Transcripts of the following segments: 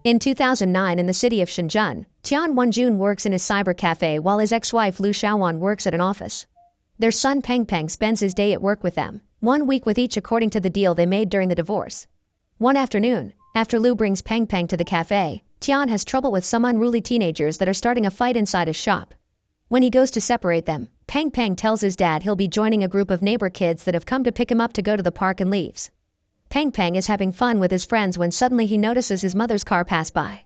In 2009 in the city of Shenzhen, Tian Wenjun works in his cyber cafe while his ex-wife Lu Xiaowan works at an office. Their son Peng Peng spends his day at work with them, 1 week with each according to the deal they made during the divorce. One afternoon, after Lu brings Peng Peng to the cafe, Tian has trouble with some unruly teenagers that are starting a fight inside his shop. When he goes to separate them, Peng Peng tells his dad he'll be joining a group of neighbor kids that have come to pick him up to go to the park and leaves. Peng Peng is having fun with his friends when suddenly he notices his mother's car pass by.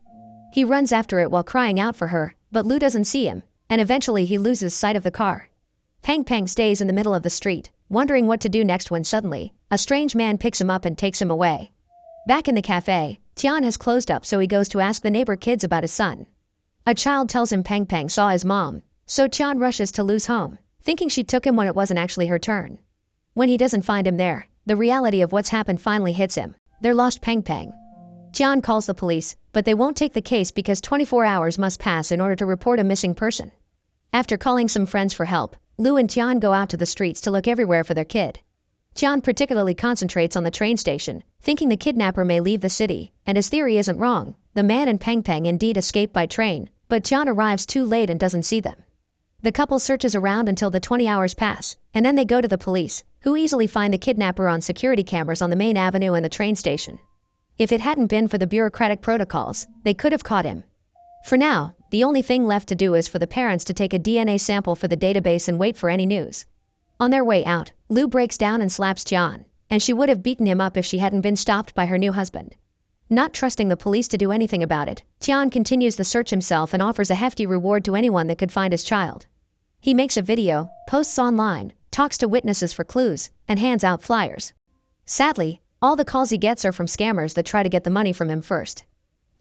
He runs after it while crying out for her, but Lu doesn't see him, and eventually he loses sight of the car. Peng Peng stays in the middle of the street, wondering what to do next when suddenly, a strange man picks him up and takes him away. Back in the cafe, Tian has closed up so he goes to ask the neighbor kids about his son. A child tells him Peng Peng saw his mom, so Tian rushes to Lu's home, thinking she took him when it wasn't actually her turn. When he doesn't find him there, the reality of what's happened finally hits him. They're lost Peng Peng. Tian calls the police, but they won't take the case because 24 hours must pass in order to report a missing person. After calling some friends for help, Lu and Tian go out to the streets to look everywhere for their kid. Tian particularly concentrates on the train station, thinking the kidnapper may leave the city, and his theory isn't wrong. The man and Peng Peng indeed escape by train, but Tian arrives too late and doesn't see them. The couple searches around until the 20 hours pass, and then they go to the police, who easily find the kidnapper on security cameras on the main avenue and the train station. If it hadn't been for the bureaucratic protocols, they could have caught him. For now, the only thing left to do is for the parents to take a DNA sample for the database and wait for any news. On their way out, Lu breaks down and slaps Tian, and she would have beaten him up if she hadn't been stopped by her new husband. Not trusting the police to do anything about it, Tian continues the search himself and offers a hefty reward to anyone that could find his child. He makes a video, posts online, talks to witnesses for clues, and hands out flyers. Sadly, all the calls he gets are from scammers that try to get the money from him first.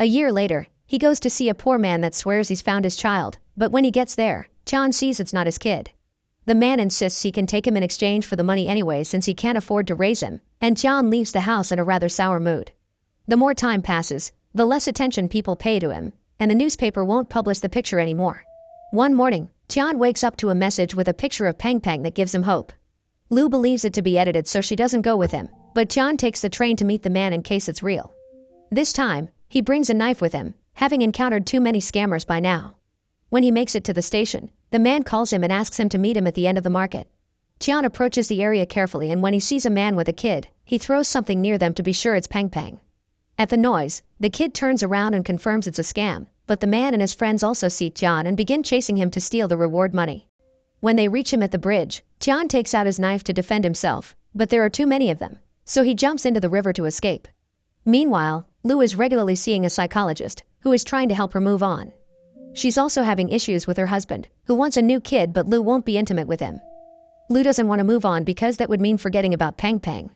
A year later, he goes to see a poor man that swears he's found his child, but when he gets there, Tian sees it's not his kid. The man insists he can take him in exchange for the money anyway since he can't afford to raise him, and Tian leaves the house in a rather sour mood. The more time passes, the less attention people pay to him, and the newspaper won't publish the picture anymore. One morning, Tian wakes up to a message with a picture of Peng Peng that gives him hope. Lu believes it to be edited so she doesn't go with him, but Tian takes the train to meet the man in case it's real. This time, he brings a knife with him, having encountered too many scammers by now. When he makes it to the station, the man calls him and asks him to meet him at the end of the market. Tian approaches the area carefully and when he sees a man with a kid, he throws something near them to be sure it's Peng Peng. At the noise, the kid turns around and confirms it's a scam, but the man and his friends also see Tian and begin chasing him to steal the reward money. When they reach him at the bridge, Tian takes out his knife to defend himself, but there are too many of them, so he jumps into the river to escape. Meanwhile, Lu is regularly seeing a psychologist, who is trying to help her move on. She's also having issues with her husband, who wants a new kid but Lu won't be intimate with him. Lu doesn't want to move on because that would mean forgetting about Peng Peng.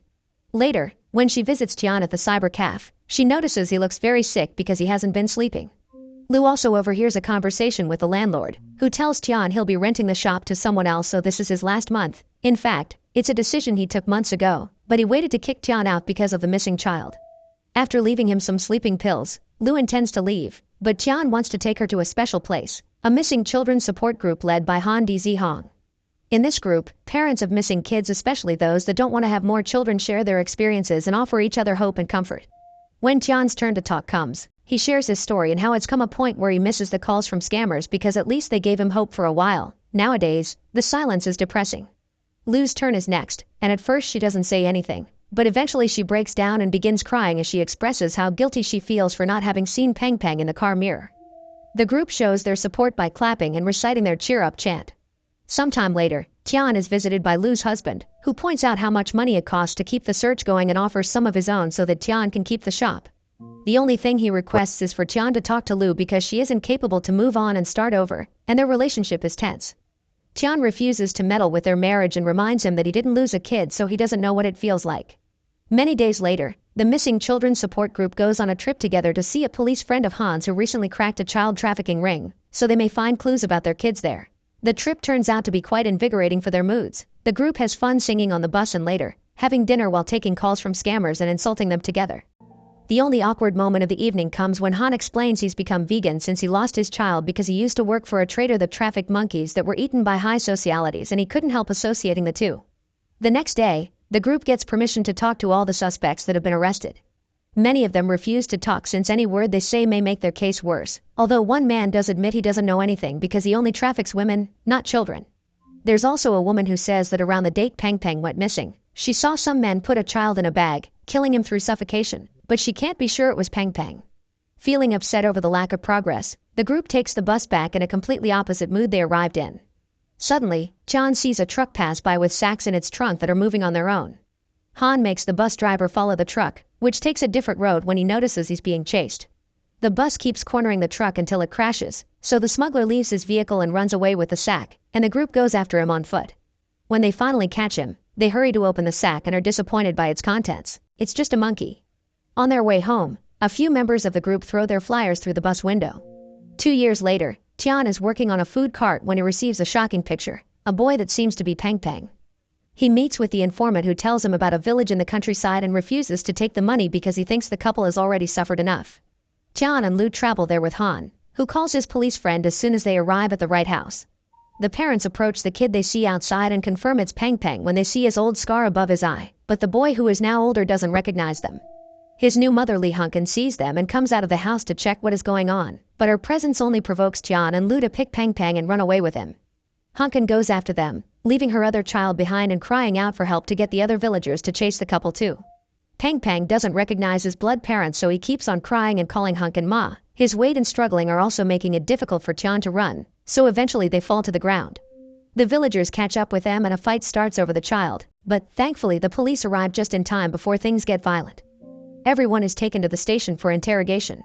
Later, when she visits Tian at the cyber cafe, she notices he looks very sick because he hasn't been sleeping. Lu also overhears a conversation with the landlord, who tells Tian he'll be renting the shop to someone else so this is his last month. In fact, it's a decision he took months ago, but he waited to kick Tian out because of the missing child. After leaving him some sleeping pills, Lu intends to leave, but Tian wants to take her to a special place, a missing children support group led by Han Dizihong. In this group, parents of missing kids, especially those that don't want to have more children, share their experiences and offer each other hope and comfort. When Tian's turn to talk comes, he shares his story and how it's come a point where he misses the calls from scammers because at least they gave him hope for a while. Nowadays, the silence is depressing. Lu's turn is next, and at first she doesn't say anything, but eventually she breaks down and begins crying as she expresses how guilty she feels for not having seen Peng Peng in the car mirror. The group shows their support by clapping and reciting their cheer-up chant. Sometime later, Tian is visited by Lu's husband, who points out how much money it costs to keep the search going and offers some of his own so that Tian can keep the shop. The only thing he requests is for Tian to talk to Lu because she isn't capable to move on and start over, and their relationship is tense. Tian refuses to meddle with their marriage and reminds him that he didn't lose a kid so he doesn't know what it feels like. Many days later, the missing children support group goes on a trip together to see a police friend of Han's who recently cracked a child trafficking ring, so they may find clues about their kids there. The trip turns out to be quite invigorating for their moods. The group has fun singing on the bus and later, having dinner while taking calls from scammers and insulting them together. The only awkward moment of the evening comes when Han explains he's become vegan since he lost his child because he used to work for a trader that trafficked monkeys that were eaten by high socialities and he couldn't help associating the two. The next day, the group gets permission to talk to all the suspects that have been arrested. Many of them refuse to talk since any word they say may make their case worse, although one man does admit he doesn't know anything because he only traffics women, not children. There's also a woman who says that around the date Peng Peng went missing, she saw some men put a child in a bag, killing him through suffocation, but she can't be sure it was Peng Peng. Feeling upset over the lack of progress, the group takes the bus back in a completely opposite mood they arrived in. Suddenly, John sees a truck pass by with sacks in its trunk that are moving on their own. Han makes the bus driver follow the truck, which takes a different road when he notices he's being chased. The bus keeps cornering the truck until it crashes, so the smuggler leaves his vehicle and runs away with the sack, and the group goes after him on foot. When they finally catch him, they hurry to open the sack and are disappointed by its contents. It's just a monkey. On their way home, a few members of the group throw their flyers through the bus window. 2 years later, Tian is working on a food cart when he receives a shocking picture, a boy that seems to be Peng Peng. He meets with the informant who tells him about a village in the countryside and refuses to take the money because he thinks the couple has already suffered enough. Tian and Lu travel there with Han, who calls his police friend as soon as they arrive at the right house. The parents approach the kid they see outside and confirm it's Peng Peng when they see his old scar above his eye, but the boy who is now older doesn't recognize them. His new mother Li Hunkin sees them and comes out of the house to check what is going on, but her presence only provokes Tian and Lu to pick Peng Peng and run away with him. Hunkin goes after them, leaving her other child behind and crying out for help to get the other villagers to chase the couple too. Peng Peng doesn't recognize his blood parents, so he keeps on crying and calling Hunkin Ma. His weight and struggling are also making it difficult for Tian to run, so eventually they fall to the ground. The villagers catch up with them and a fight starts over the child, but thankfully the police arrive just in time before things get violent. Everyone is taken to the station for interrogation.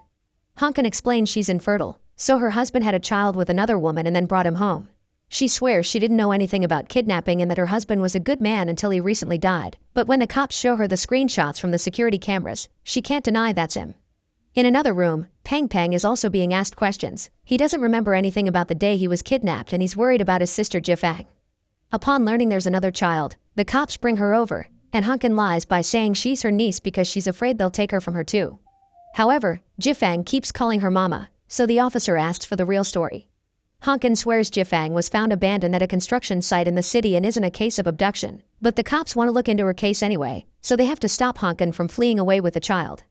Hunkin explains she's infertile, so her husband had a child with another woman and then brought him home. She swears she didn't know anything about kidnapping and that her husband was a good man until he recently died, but when the cops show her the screenshots from the security cameras, she can't deny that's him. In another room, Peng Peng is also being asked questions. He doesn't remember anything about the day he was kidnapped and he's worried about his sister Jifang. Upon learning there's another child, the cops bring her over, and Hunkin lies by saying she's her niece because she's afraid they'll take her from her too. However, Jifang keeps calling her mama, so the officer asks for the real story. Hunkin swears Jifang was found abandoned at a construction site in the city and isn't a case of abduction, but the cops want to look into her case anyway, so they have to stop Hunkin from fleeing away with the child.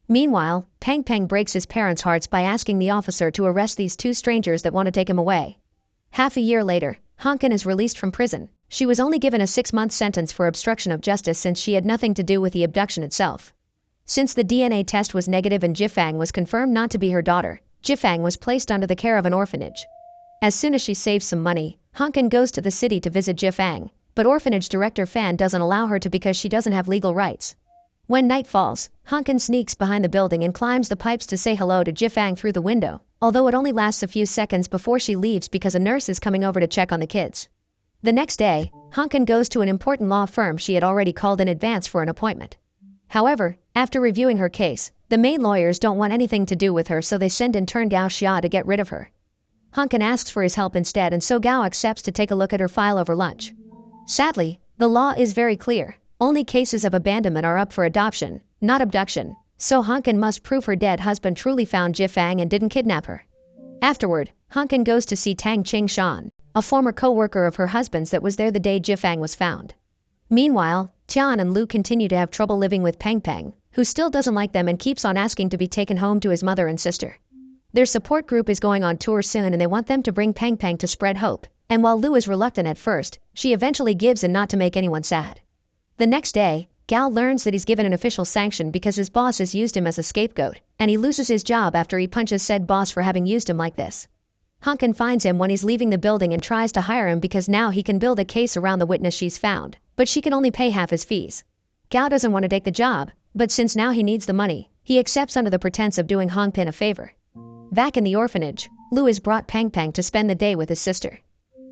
Meanwhile, Peng Peng breaks his parents' hearts by asking the officer to arrest these two strangers that want to take him away. Half a year later, Hunkin is released from prison. She was only given a 6-month sentence for obstruction of justice since she had nothing to do with the abduction itself. Since the DNA test was negative and Jifang was confirmed not to be her daughter, Jifang was placed under the care of an orphanage. As soon as she saves some money, Hunkin goes to the city to visit Jifang, but orphanage director Fan doesn't allow her to because she doesn't have legal rights. When night falls, Hunkin sneaks behind the building and climbs the pipes to say hello to Jifang through the window, although it only lasts a few seconds before she leaves because a nurse is coming over to check on the kids. The next day, Hunkin goes to an important law firm she had already called in advance for an appointment. However, after reviewing her case, the main lawyers don't want anything to do with her, so they send intern Gao Xia to get rid of her. Hunkin asks for his help instead, and so Gao accepts to take a look at her file over lunch. Sadly, the law is very clear. Only cases of abandonment are up for adoption, not abduction, so Hunkin must prove her dead husband truly found Jifang and didn't kidnap her. Afterward, Hunkin goes to see Tang Qingshan, a former co-worker of her husband's that was there the day Jifang was found. Meanwhile, Tian and Lu continue to have trouble living with Peng Peng, who still doesn't like them and keeps on asking to be taken home to his mother and sister. Their support group is going on tour soon and they want them to bring Peng Peng to spread hope, and while Lu is reluctant at first, she eventually gives in not to make anyone sad. The next day, Gao learns that he's given an official sanction because his boss has used him as a scapegoat, and he loses his job after he punches said boss for having used him like this. Hunkin finds him when he's leaving the building and tries to hire him because now he can build a case around the witness she's found, but she can only pay half his fees. Gao doesn't want to take the job, but since now he needs the money, he accepts under the pretense of doing Hongpin a favor. Back in the orphanage, Lu has brought Peng Peng to spend the day with his sister.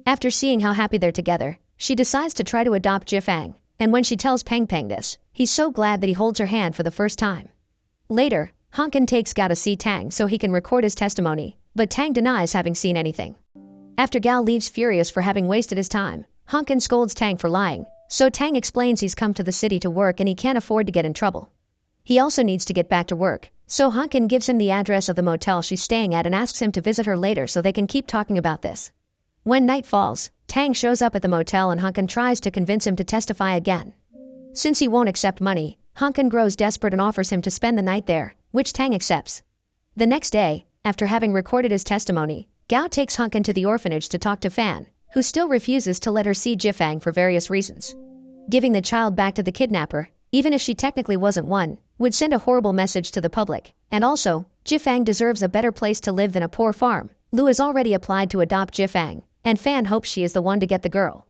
After seeing how happy they're together, she decides to try to adopt Jifang, and when she tells Peng Peng this, he's so glad that he holds her hand for the first time. Later, Hunkin takes Gao to see Tang so he can record his testimony, but Tang denies having seen anything. After Gao leaves furious for having wasted his time, Hunkin scolds Tang for lying, so Tang explains he's come to the city to work and he can't afford to get in trouble. He also needs to get back to work, so Hunkin gives him the address of the motel she's staying at and asks him to visit her later so they can keep talking about this. When night falls, Tang shows up at the motel and Hunkin tries to convince him to testify again. Since he won't accept money, Hankin grows desperate and offers him to spend the night there, which Tang accepts. The next day, after having recorded his testimony, Gao takes Hankin to the orphanage to talk to Fan, who still refuses to let her see Jifang for various reasons. Giving the child back to the kidnapper, even if she technically wasn't one, would send a horrible message to the public, and also, Jifang deserves a better place to live than a poor farm. Lu has already applied to adopt Jifang, and Fan hopes she is the one to get the girl.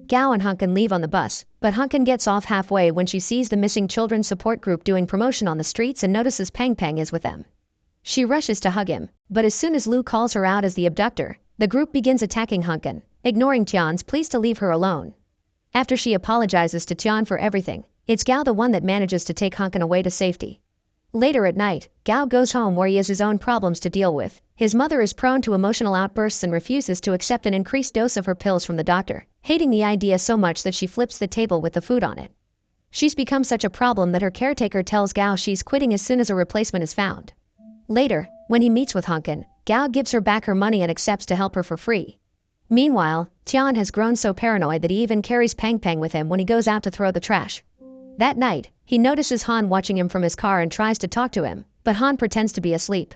Gao and Hankin leave on the bus, but Hankin gets off halfway when she sees the missing children's support group doing promotion on the streets and notices Peng Peng is with them. She rushes to hug him, but as soon as Lu calls her out as the abductor, the group begins attacking Hankin, ignoring Tian's pleas to leave her alone. After she apologizes to Tian for everything, it's Gao the one that manages to take Hankin away to safety. Later at night, Gao goes home where he has his own problems to deal with. His mother is prone to emotional outbursts and refuses to accept an increased dose of her pills from the doctor, hating the idea so much that she flips the table with the food on it. She's become such a problem that her caretaker tells Gao she's quitting as soon as a replacement is found. Later, when he meets with Hankin, Gao gives her back her money and accepts to help her for free. Meanwhile, Tian has grown so paranoid that he even carries Peng Peng with him when he goes out to throw the trash. That night, he notices Han watching him from his car and tries to talk to him, but Han pretends to be asleep.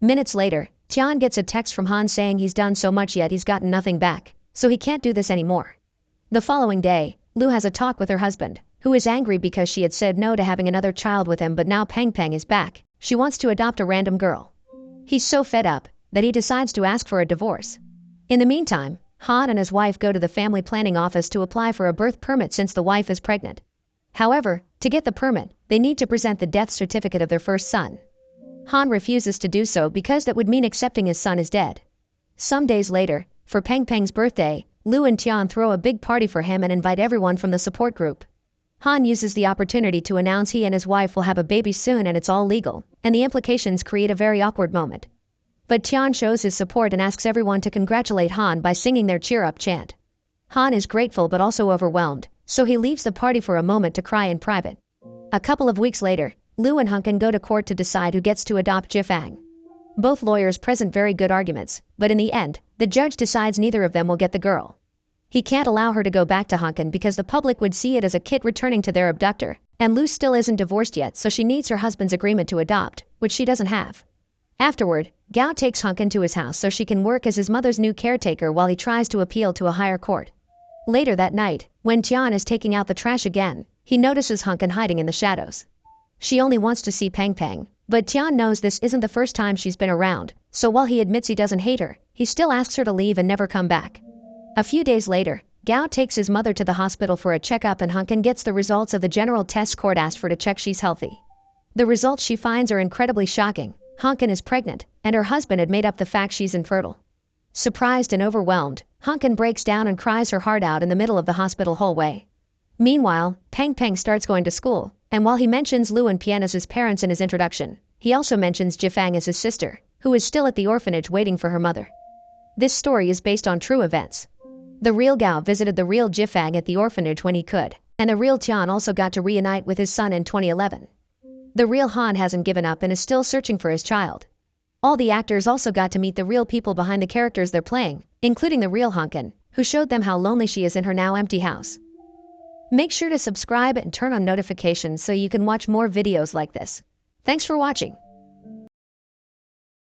Minutes later, Tian gets a text from Han saying he's done so much yet he's gotten nothing back, so he can't do this anymore. The following day, Lu has a talk with her husband, who is angry because she had said no to having another child with him, but now Peng Peng is back. She wants to adopt a random girl. He's so fed up that he decides to ask for a divorce. In the meantime, Han and his wife go to the family planning office to apply for a birth permit since the wife is pregnant. However, to get the permit, they need to present the death certificate of their first son. Han refuses to do so because that would mean accepting his son is dead. Some days later, for Peng Peng's birthday, Lu and Tian throw a big party for him and invite everyone from the support group. Han uses the opportunity to announce he and his wife will have a baby soon and it's all legal, and the implications create a very awkward moment. But Tian shows his support and asks everyone to congratulate Han by singing their cheer-up chant. Han is grateful but also overwhelmed, so he leaves the party for a moment to cry in private. A couple of weeks later, Lu and Hankin go to court to decide who gets to adopt Jifang. Both lawyers present very good arguments, but in the end, the judge decides neither of them will get the girl. He can't allow her to go back to Hankin because the public would see it as a kid returning to their abductor, and Lu still isn't divorced yet, so she needs her husband's agreement to adopt, which she doesn't have. Afterward, Gao takes Hankin to his house so she can work as his mother's new caretaker while he tries to appeal to a higher court. Later that night, when Tian is taking out the trash again, he notices Hankin hiding in the shadows. She only wants to see Peng Peng, but Tian knows this isn't the first time she's been around, so while he admits he doesn't hate her, he still asks her to leave and never come back. A few days later, Gao takes his mother to the hospital for a checkup and Hankin gets the results of the general test court asked for to check she's healthy. The results she finds are incredibly shocking. Hankin is pregnant, and her husband had made up the fact she's infertile. Surprised and overwhelmed, Hankin breaks down and cries her heart out in the middle of the hospital hallway. Meanwhile, Peng Peng starts going to school, and while he mentions Lu and Pian as his parents in his introduction, he also mentions Jifang as his sister, who is still at the orphanage waiting for her mother. This story is based on true events. The real Gao visited the real Jifang at the orphanage when he could, and the real Tian also got to reunite with his son in 2011. The real Han hasn't given up and is still searching for his child. All the actors also got to meet the real people behind the characters they're playing, including the real Hankin, who showed them how lonely she is in her now empty house. Make sure to subscribe and turn on notifications so you can watch more videos like this. Thanks for watching.